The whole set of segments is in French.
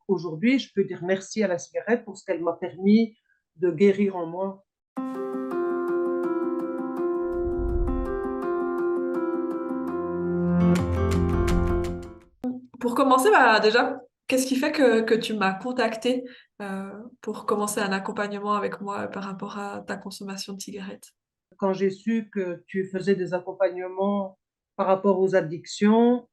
aujourd'hui, je peux dire merci à la cigarette pour ce qu'elle m'a permis de guérir en moi. Pour commencer, bah, déjà, qu'est-ce qui fait que tu m'as contacté pour commencer un accompagnement avec moi par rapport à ta consommation de cigarettes? Quand j'ai su que tu faisais des accompagnements par rapport aux addictions,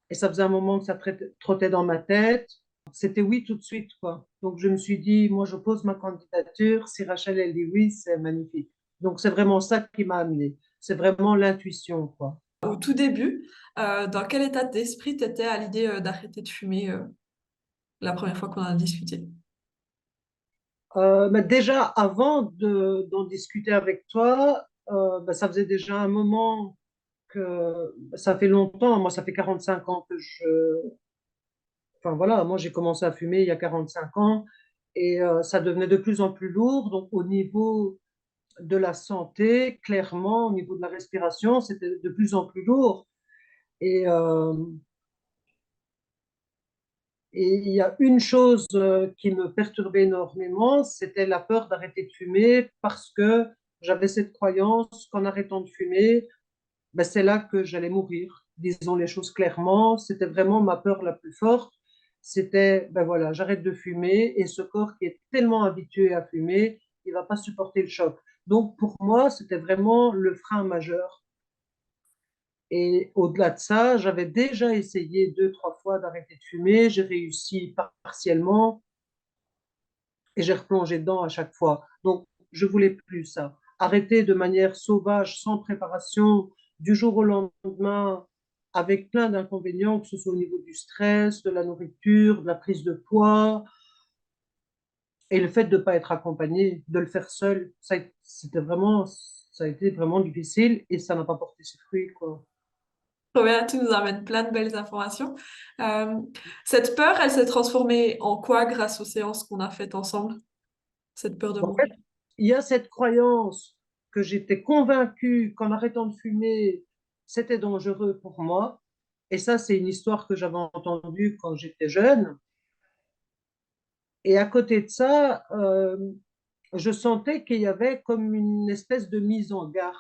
et ça faisait un moment que ça trottait dans ma tête, c'était oui tout de suite, quoi. Donc je me suis dit, moi je pose ma candidature, si Rachel elle dit oui, c'est magnifique. Donc c'est vraiment ça qui m'a amené. C'est vraiment l'intuition, quoi. Au tout début, dans quel état d'esprit tu étais à l'idée d'arrêter de fumer la première fois qu'on en a discuté? Mais déjà, d'en discuter avec toi, ça faisait déjà un moment que ça fait longtemps. Moi, ça fait 45 ans que enfin voilà, moi j'ai commencé à fumer il y a 45 ans et ça devenait de plus en plus lourd. Donc, au niveau de la santé, clairement, au niveau de la respiration, c'était de plus en plus lourd. Et, euh, et il y a une chose qui me perturbait énormément, c'était la peur d'arrêter de fumer parce que j'avais cette croyance qu'en arrêtant de fumer, ben, c'est là que j'allais mourir. Disons les choses clairement, c'était vraiment ma peur la plus forte. C'était, ben voilà, j'arrête de fumer et ce corps qui est tellement habitué à fumer, il va pas supporter le choc. Donc pour moi, c'était vraiment le frein majeur. Et au-delà de ça, j'avais déjà essayé deux, trois fois d'arrêter de fumer. J'ai réussi partiellement et j'ai replongé dedans à chaque fois. Donc, je voulais plus ça. Arrêter de manière sauvage, sans préparation, du jour au lendemain, avec plein d'inconvénients, que ce soit au niveau du stress, de la nourriture, de la prise de poids, et le fait de ne pas être accompagné, de le faire seul, ça a été vraiment difficile et ça n'a pas porté ses fruits, quoi. Trop bien, tu nous amènes plein de belles informations. Euh, Cette peur, elle s'est transformée en quoi grâce aux séances qu'on a faites ensemble? Cette peur de En fait, mourir. il y a cette croyance que j'étais convaincue qu'en arrêtant de fumer, c'était dangereux pour moi. Et ça, c'est une histoire que j'avais entendue quand j'étais jeune. Et à côté de ça, je sentais qu'il y avait comme une espèce de mise en garde.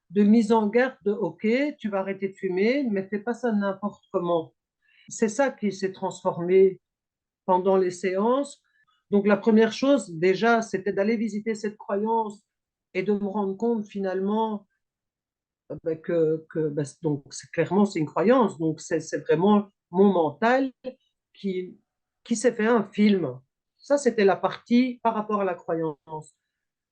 De mise en garde de, OK, tu vas arrêter de fumer, mais fais pas ça n'importe comment. C'est ça qui s'est transformé pendant les séances. Donc la première chose, déjà, c'était d'aller visiter cette croyance et de me rendre compte finalement donc clairement c'est une croyance, donc c'est vraiment mon mental qui, qui s'est fait un film. Ça, c'était la partie par rapport à la croyance.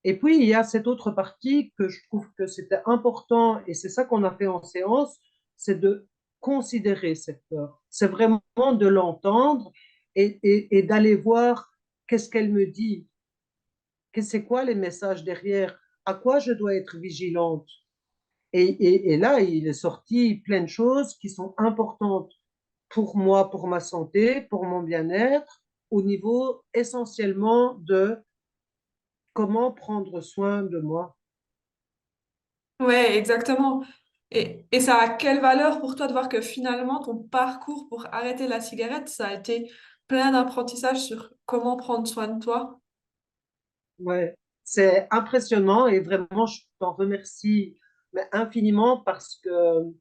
Et puis, il y a cette autre partie que je trouve que c'était important, et c'est ça qu'on a fait en séance, c'est de considérer cette peur. C'est vraiment de l'entendre et d'aller voir qu'est-ce qu'elle me dit, c'est quoi les messages derrière, à quoi je dois être vigilante. Et là, il est sorti plein de choses qui sont importantes pour moi, pour ma santé, pour mon bien-être, au niveau essentiellement de comment prendre soin de moi. Ouais, exactement. Et ça a quelle valeur pour toi de voir que finalement ton parcours pour arrêter la cigarette, ça a été plein d'apprentissages sur comment prendre soin de toi? Ouais, c'est impressionnant et vraiment, je t'en remercie mais infiniment parce que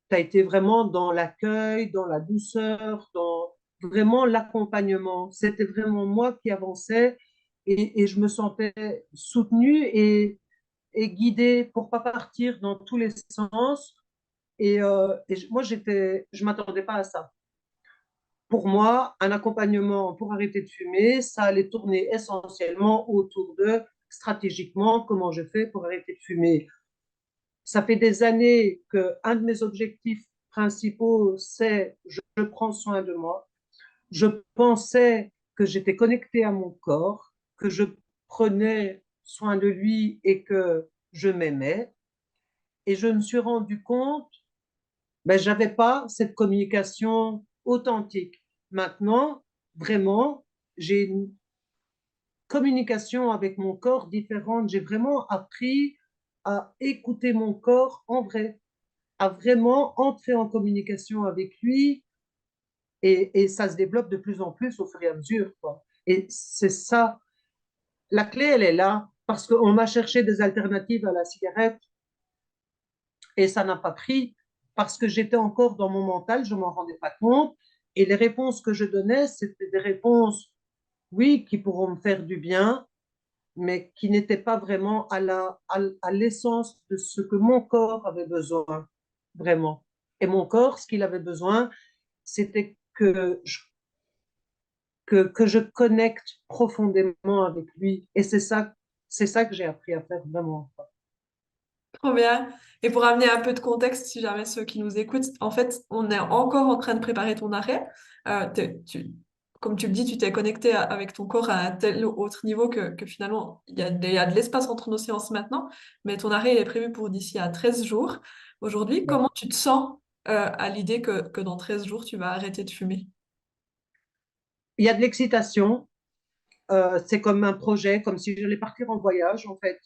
tu as été vraiment dans l'accueil, dans la douceur, dans vraiment l'accompagnement. C'était vraiment moi qui avançais et je me sentais soutenue et guidée pour pas partir dans tous les sens. Moi, je m'attendais pas à ça. Pour moi, un accompagnement pour arrêter de fumer, ça allait tourner essentiellement autour de stratégiquement comment je fais pour arrêter de fumer. Ça fait des années que un de mes objectifs principaux, c'est je prends soin de moi. Je pensais que j'étais connectée à mon corps, que je prenais soin de lui et que je m'aimais. Et je me suis rendu compte, j'avais pas cette communication authentique. Maintenant, vraiment, j'ai une communication avec mon corps différente. J'ai vraiment appris à écouter mon corps en vrai, à vraiment entrer en communication avec lui Et ça se développe de plus en plus au fur et à mesure, quoi. Et c'est ça, la clé, elle est là, parce qu'on a cherché des alternatives à la cigarette et ça n'a pas pris, parce que j'étais encore dans mon mental, je ne m'en rendais pas compte. Et les réponses que je donnais, c'était des réponses, oui, qui pourront me faire du bien, mais qui n'étaient pas vraiment à l'essence de ce que mon corps avait besoin, vraiment. Et mon corps, ce qu'il avait besoin, c'était que je connecte profondément avec lui. Et c'est ça que j'ai appris à faire vraiment. Trop bien. Et pour amener un peu de contexte, si jamais ceux qui nous écoutent, en fait, on est encore en train de préparer ton arrêt. Comme tu le dis, tu t'es connecté avec ton corps à un tel autre niveau que finalement, il y a de l'espace entre nos séances maintenant, mais ton arrêt il est prévu pour d'ici à 13 jours. Aujourd'hui, Ouais. comment tu te sens à l'idée que dans 13 jours, tu vas arrêter de fumer? Il y a de l'excitation. C'est comme un projet, comme si j'allais partir en voyage, en fait.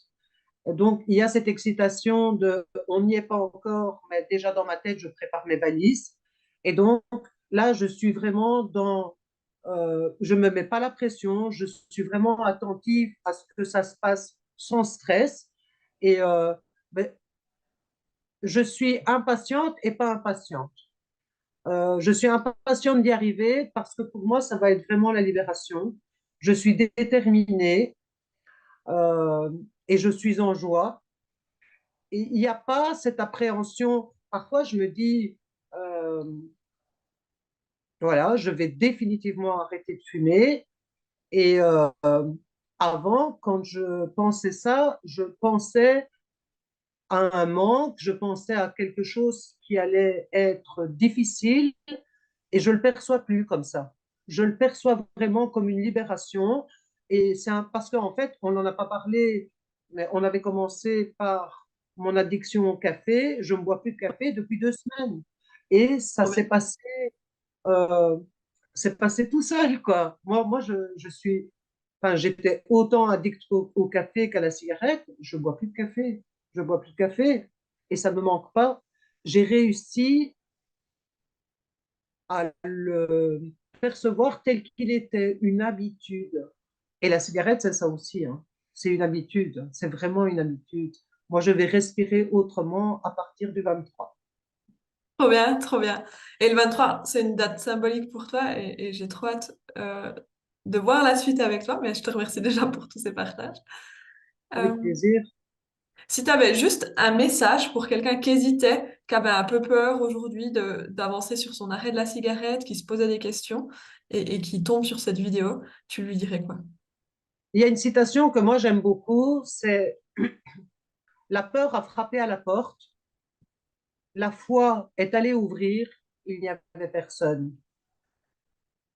Donc, il y a cette excitation de, on n'y est pas encore, mais déjà dans ma tête, je prépare mes valises. Et donc, là, je suis vraiment je me mets pas la pression, je suis vraiment attentive à ce que ça se passe sans stress. Et ben, je suis impatiente et pas impatiente. Je suis impatiente d'y arriver parce que pour moi, ça va être vraiment la libération. Je suis déterminée euh, et je suis en joie. Il n'y a pas cette appréhension. Parfois, je me dis, euh, voilà, je vais définitivement arrêter de fumer. Et avant, quand je pensais ça, je pensais à un manque, je pensais à quelque chose qui allait être difficile et je le perçois plus comme ça. Je le perçois vraiment comme une libération. Et parce qu'en fait, on n'en a pas parlé, mais on avait commencé par mon addiction au café. Je ne bois plus de café depuis 2 semaines. Et ça Trop bien. euh, s'est passé tout seul, quoi. Moi je suis, enfin, j'étais autant addict au café qu'à la cigarette. Je bois plus de café. Je bois plus de café. Et ça ne me manque pas. J'ai réussi à le percevoir tel qu'il était, une habitude. Et la cigarette, c'est ça aussi, hein. C'est une habitude, c'est vraiment une habitude. Moi, je vais respirer autrement à partir du 23. Trop bien, trop bien. Et le 23, c'est une date symbolique pour toi et j'ai trop hâte de voir la suite avec toi, mais je te remercie déjà pour tous ces partages. Euh, Avec plaisir. Si tu avais juste un message pour quelqu'un qui hésitait, qui avait un peu peur aujourd'hui d'avancer sur son arrêt de la cigarette, qui se posait des questions et qui tombe sur cette vidéo, tu lui dirais quoi? Il y a une citation que moi j'aime beaucoup, c'est la peur a frappé à la porte, la foi est allée ouvrir, il n'y avait personne.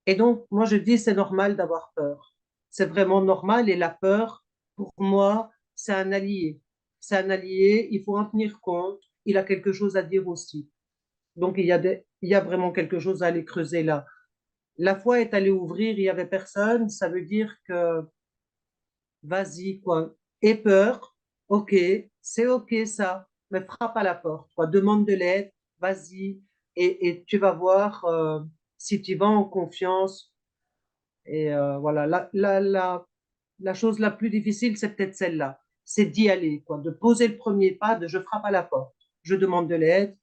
Et donc, moi je dis c'est normal d'avoir peur. C'est vraiment normal et la peur, pour moi, c'est un allié. C'est un allié, il faut en tenir compte, il a quelque chose à dire aussi. Donc, il y a vraiment quelque chose à aller creuser là. La foi est allée ouvrir, il n'y avait personne, ça veut dire que vas-y, quoi. Aie peur, ok, c'est ok ça, mais frappe à la porte, quoi. Demande de l'aide, vas-y, et tu vas voir si tu vas en confiance. Et voilà, la chose la plus difficile, c'est peut-être celle-là, c'est d'y aller, quoi, de poser le premier pas, de je frappe à la porte, je demande de l'aide,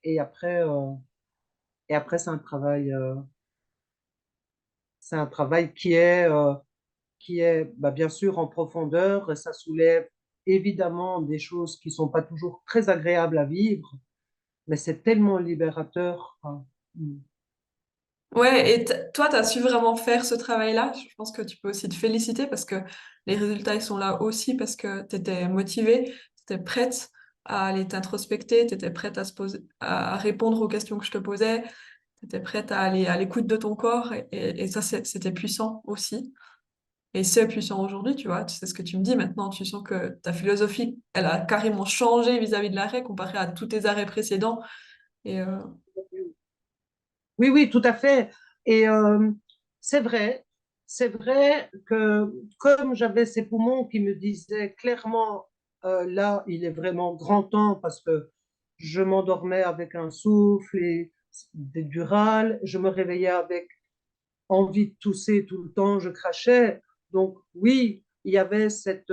et après, euh, et après c'est un travail qui est bah, bien sûr en profondeur. Ça soulève évidemment des choses qui sont pas toujours très agréables à vivre, mais c'est tellement libérateur, hein. Mm. Ouais, et toi, tu as su vraiment faire ce travail-là. Je pense que tu peux aussi te féliciter parce que les résultats, ils sont là aussi parce que tu étais motivée, tu étais prête à aller t'introspecter, tu étais prête à à répondre aux questions que je te posais, tu étais prête à aller à l'écoute de ton corps et ça, c'était puissant aussi. Et c'est puissant aujourd'hui, tu vois, tu sais ce que tu me dis maintenant, tu sens que ta philosophie, elle a carrément changé vis-à-vis de l'arrêt comparé à tous tes arrêts précédents. Et Oui, oui, tout à fait. Et c'est vrai, c'est vrai que comme j'avais ces poumons qui me disaient clairement, là, il est vraiment grand temps parce que je m'endormais avec un souffle et du râle, je me réveillais avec envie de tousser tout le temps, je crachais. Donc oui, il y avait cette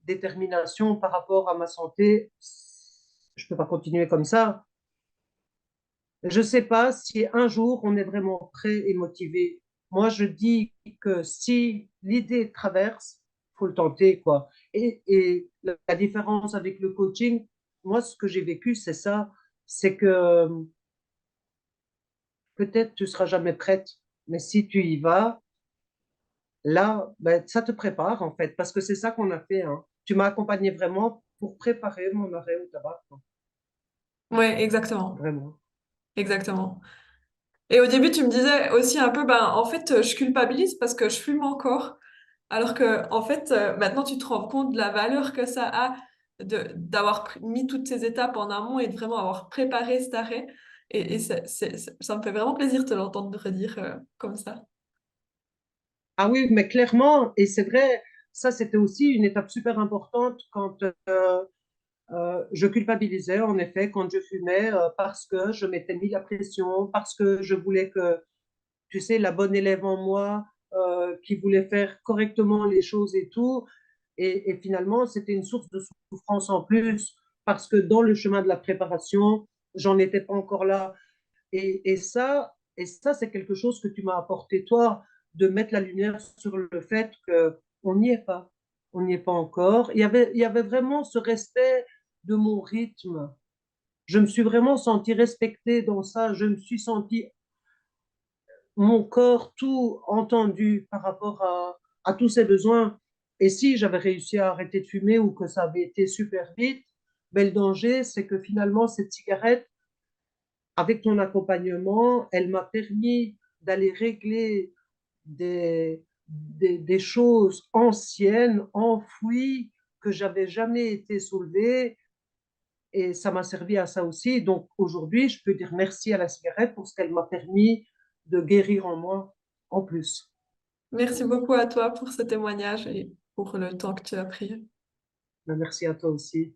détermination par rapport à ma santé. Je ne peux pas continuer comme ça. Je ne sais pas si un jour on est vraiment prêt et motivé. Moi, je dis que si l'idée traverse, faut le tenter, quoi. Et la différence avec le coaching, moi, ce que j'ai vécu, c'est ça, c'est que peut-être tu seras jamais prête, mais si tu y vas, là, ben, ça te prépare en fait, parce que c'est ça qu'on a fait, hein. Tu m'as accompagné vraiment pour préparer mon arrêt au tabac, quoi. Ouais, exactement. Vraiment. Exactement. Et au début, tu me disais aussi un peu, ben, en fait, je culpabilise parce que je fume encore. Alors que, en fait, maintenant, tu te rends compte de la valeur que ça a d'avoir mis toutes ces étapes en amont et de vraiment avoir préparé cet arrêt. Et ça me fait vraiment plaisir de te l'entendre redire comme ça. Ah oui, mais clairement, et c'est vrai, ça c'était aussi une étape super importante quand je culpabilisais en effet quand je fumais parce que je m'étais mis la pression, parce que je voulais que, tu sais, la bonne élève en moi qui voulait faire correctement les choses et tout. Et finalement, c'était une source de souffrance en plus parce que dans le chemin de la préparation, j'en étais pas encore là. Et ça, c'est quelque chose que tu m'as apporté, toi, de mettre la lumière sur le fait qu'on n'y est pas. On n'y est pas encore. Il y avait vraiment ce respect de mon rythme. Je me suis vraiment sentie respectée dans ça. Je me suis sentie mon corps tout entendu par rapport à tous ses besoins. Et si j'avais réussi à arrêter de fumer ou que ça avait été super vite, ben le danger, c'est que finalement, cette cigarette, avec ton accompagnement, elle m'a permis d'aller régler des choses anciennes, enfouies, que j'avais jamais été soulevées. Et ça m'a servi à ça aussi. Donc aujourd'hui, je peux dire merci à la cigarette pour ce qu'elle m'a permis de guérir en moi en plus. Merci beaucoup à toi pour ce témoignage et pour le temps que tu as pris. Merci à toi aussi.